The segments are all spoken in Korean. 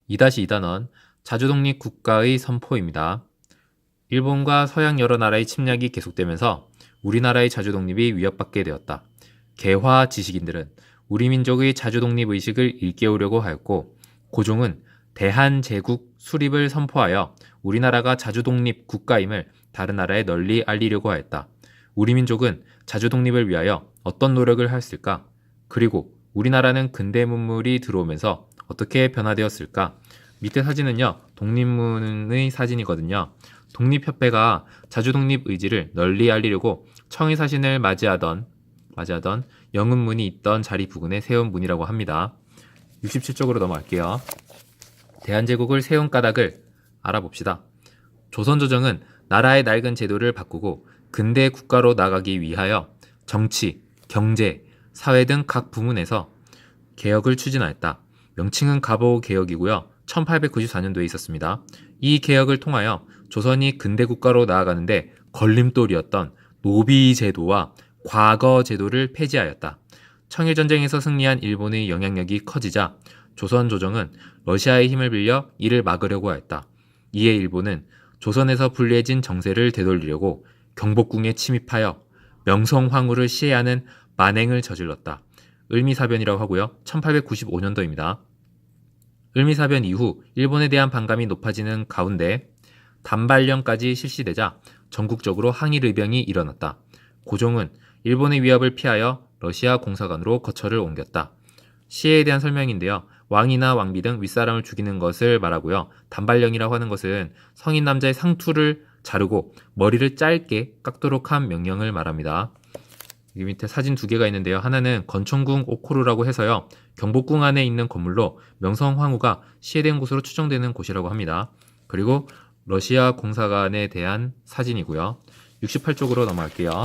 2-2단원 자주독립 국가의 선포입니다. 일본과 서양 여러 나라의 침략이 계속되면서 우리나라의 자주독립이 위협받게 되었다. 개화 지식인들은 우리 민족의 자주독립 의식을 일깨우려고 하였고, 고종은 대한제국 수립을 선포하여 우리나라가 자주독립 국가임을 다른 나라에 널리 알리려고 하였다. 우리 민족은 자주독립을 위하여 어떤 노력을 했을까? 그리고 우리나라는 근대 문물이 들어오면서 어떻게 변화되었을까? 밑에 사진은요, 독립문의 사진이거든요. 독립협회가 자주독립 의지를 널리 알리려고 청일사신을 맞이하던 영은문이 있던 자리 부근에 세운 문이라고 합니다. 67쪽으로 넘어갈게요. 대한제국을 세운 까닭을 알아봅시다. 조선조정은 나라의 낡은 제도를 바꾸고 근대 국가로 나가기 위하여 정치, 경제, 사회 등 각 부문에서 개혁을 추진하였다. 명칭은 갑오개혁이고요. 1894년도에 있었습니다. 이 개혁을 통하여 조선이 근대 국가로 나아가는데 걸림돌이었던 노비 제도와 과거 제도를 폐지하였다. 청일전쟁에서 승리한 일본의 영향력이 커지자 조선 조정은 러시아의 힘을 빌려 이를 막으려고 하였다. 이에 일본은 조선에서 불리해진 정세를 되돌리려고 경복궁에 침입하여 명성황후를 시해하는 만행을 저질렀다. 을미사변이라고 하고요. 1895년도입니다. 을미사변 이후 일본에 대한 반감이 높아지는 가운데 단발령까지 실시되자 전국적으로 항일의병이 일어났다. 고종은 일본의 위협을 피하여 러시아 공사관으로 거처를 옮겼다. 시해에 대한 설명인데요. 왕이나 왕비 등 윗사람을 죽이는 것을 말하고요. 단발령이라고 하는 것은 성인 남자의 상투를 자르고 머리를 짧게 깎도록 한 명령을 말합니다. 여기 밑에 사진 두 개가 있는데요. 하나는 건천궁 오코루라고 해서요. 경복궁 안에 있는 건물로 명성황후가 시해된 곳으로 추정되는 곳이라고 합니다. 그리고 러시아 공사관에 대한 사진이고요. 68쪽으로 넘어갈게요.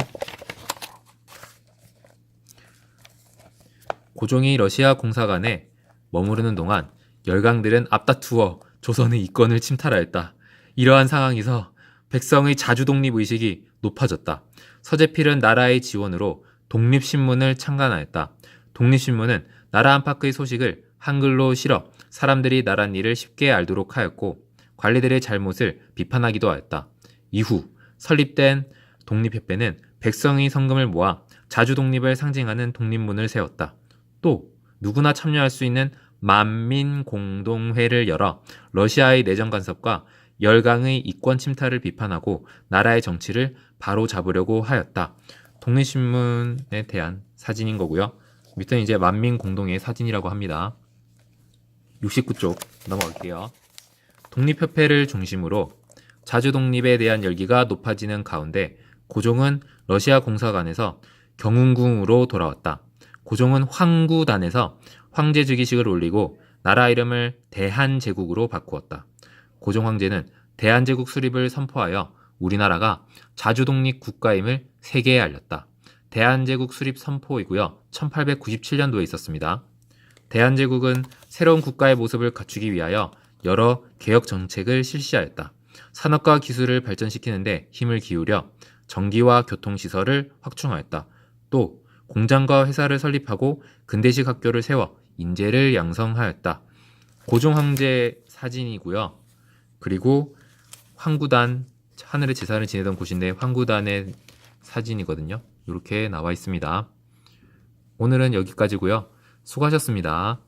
고종이 러시아 공사관에 머무르는 동안 열강들은 앞다투어 조선의 이권을 침탈하였다. 이러한 상황에서 백성의 자주독립 의식이 높아졌다. 서재필은 나라의 지원으로 독립신문을 창간하였다. 독립신문은 나라 안팎의 소식을 한글로 실어 사람들이 나란 일을 쉽게 알도록 하였고, 관리들의 잘못을 비판하기도 하였다. 이후 설립된 독립협회는 백성의 성금을 모아 자주독립을 상징하는 독립문을 세웠다. 또 누구나 참여할 수 있는 만민공동회를 열어 러시아의 내정 간섭과 열강의 이권 침탈을 비판하고 나라의 정치를 바로잡으려고 하였다. 독립신문에 대한 사진인 거고요. 밑에는 이제 만민공동회의 사진이라고 합니다. 69쪽 넘어갈게요. 독립협회를 중심으로 자주독립에 대한 열기가 높아지는 가운데 고종은 러시아 공사관에서 경운궁으로 돌아왔다. 고종은 황구단에서 황제즉위식을 올리고 나라 이름을 대한제국으로 바꾸었다. 고종 황제는 대한제국 수립을 선포하여 우리나라가 자주독립 국가임을 세계에 알렸다. 대한제국 수립 선포이고요. 1897년도에 있었습니다. 대한제국은 새로운 국가의 모습을 갖추기 위하여 여러 개혁 정책을 실시하였다. 산업과 기술을 발전시키는데 힘을 기울여 전기와 교통시설을 확충하였다. 또 공장과 회사를 설립하고 근대식 학교를 세워 인재를 양성하였다. 고종 황제 사진이고요. 그리고 황구단, 하늘의 제사를 지내던 곳인데 황구단의 사진이거든요. 이렇게 나와 있습니다. 오늘은 여기까지고요. 수고하셨습니다.